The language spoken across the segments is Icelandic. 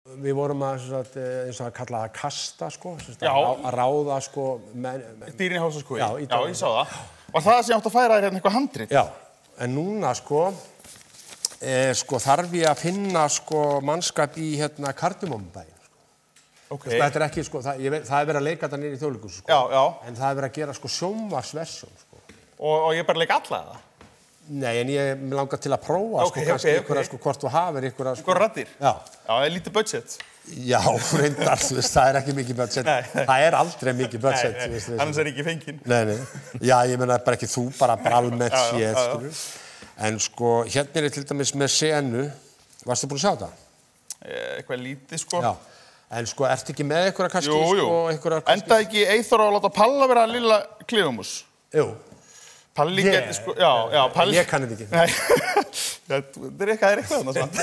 Við vorum eins og að kalla það kasta, sko. Að ráða, sko. Dýrin í Hálsaskógi? Já, ég sá það. Var það sem átt að færa þér hérna eitthvað handrit? Já, en núna, sko, þarf ég að finna, sko, mannskap í, Kardimommubæinn. Okay. Þetta ekki, sko, það verið að leika þetta niður í Þjóðleikhúsi, sko. Já. En það verið að gera, sko, sjónvarpsversjón, sko. Og ég bara leika alla það? Nei, en ég langar til að prófa, kannski einhverja, hvort þú hafir einhverja, Einhverja raddir? Já. Já, það lítið budget. Já, reyndar, það ekki mikið budget. Nei. Það aldrei mikið budget. Nei, annars ekki fenginn. Nei. Já, ég meina bara ekki þú, bara almennt séð, skilur. En sko, hérna ég til dæmis með senu. Varstu búin að sjá það? Eitthvað lítið, sko. Já. En sko, ertu ekki með einhverja kannski, Jú. Endaði ekki Eyþór að láta Palla vera lilla klifumús? Jú. Palli geti sko, já, Palli... Ég kann þetta ekki. Nei, það eitthvað þarna samt.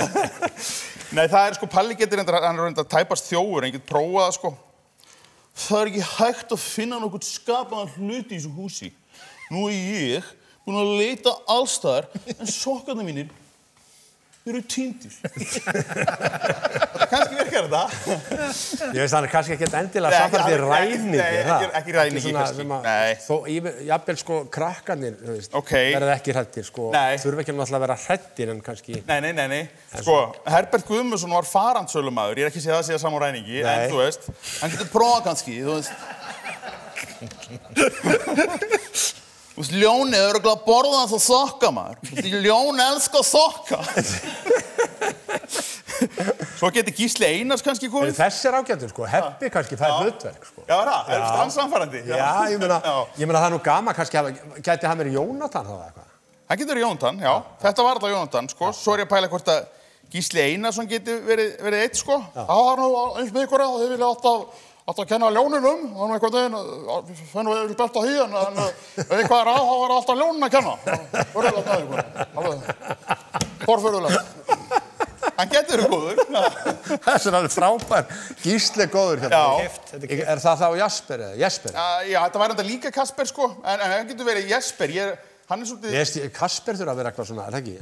Nei, það sko, Palli getur hann reyndar tæpast þjófur, en getur prófað það, sko. Það ekki hægt að finna nokkuð skapaðan hluti í þessu húsi. Nú ég búin að leita allstaðar, en sokkarnir mínir eru týndir. Kannski virkar þetta. Ég veist það kannski ekki endilega samfærdi ræningi. Nei, ekki ræningi kannski. Nei. Þó, jafnvel sko, krakkarnir, verða ekki hræddir, sko. Þurfa ekki náttúrulega að vera hræddir, en kannski... Nei. Sko, Herbert Guðmundsson var farandsölumaður. Ég ekki að segja það sama ræningi, en þú veist, hann getur prófað kannski, þú veist. Þú veist, ljónið eru örugglega að borða hans að sokka, maður. Ljón elskar sokka. Svo geti Gísli Einars kannski komið. Þessi ágættur, sko. Heppi kannski fær hlutverk, sko. Já, það er hann samfærandi. Já, ég meina það er nú gaman kannski, gæti hann verið Jónatan þá eða eitthvað? Hann getur verið Jónatan, já. Þetta var alltaf Jónatan, sko. Svo er ég að pæla hvort að Gísli Einarsson geti verið eitt, sko. Það var nú eins með ykkur að þið vilja alltaf kenna ljóninum, þannig einhvern veginn, fennum við belt á því, en ef eitthvað er þá var alltaf ljónin að kenna. Förðulegt með ykkur. Forförðulegt. Hann getur góður. Þessi er alveg frábær. Gísli góður hérna. Já. Er það þá Jesper eða Jesper? Já, þetta var enda líka Kasper, sko, en hann getur verið Jesper. Hann er svolítið... Kasper þurfa að vera eitthvað svona, er það ekki?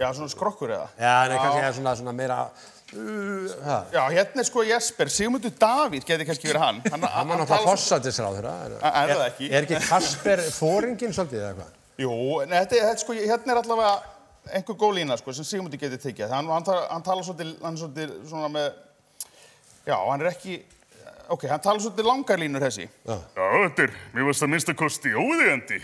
Já, svona skrokkur eða? Já, nei, kannski svona meira... Já, hérna er sko Jesper, Sigmundur Davíð geti kannski verið hann. Hann var náttúrulega forsætisráðherra. Er það ekki? Er ekki Kasper foringinn svolítið eða eitthvað? Jú, þetta sko, hérna er allavega einhver góð lína sko, sem Sigmundur geti tekið. Hann talar svolítið svona með... Já, hann er ekki... Ok, hann talar svolítið langar línur þessi. Já, þetta er, mér varst að minnsta kosti óviðeigandi.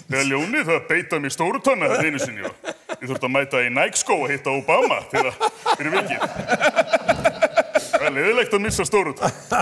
Þegar ljónið það beita mig stóru tanna þetta einu sinni. Ég þurfti að mæta í Nike-skó að hitta Obama fyrir vikið. Það er leiðilegt að missa stóru tanna.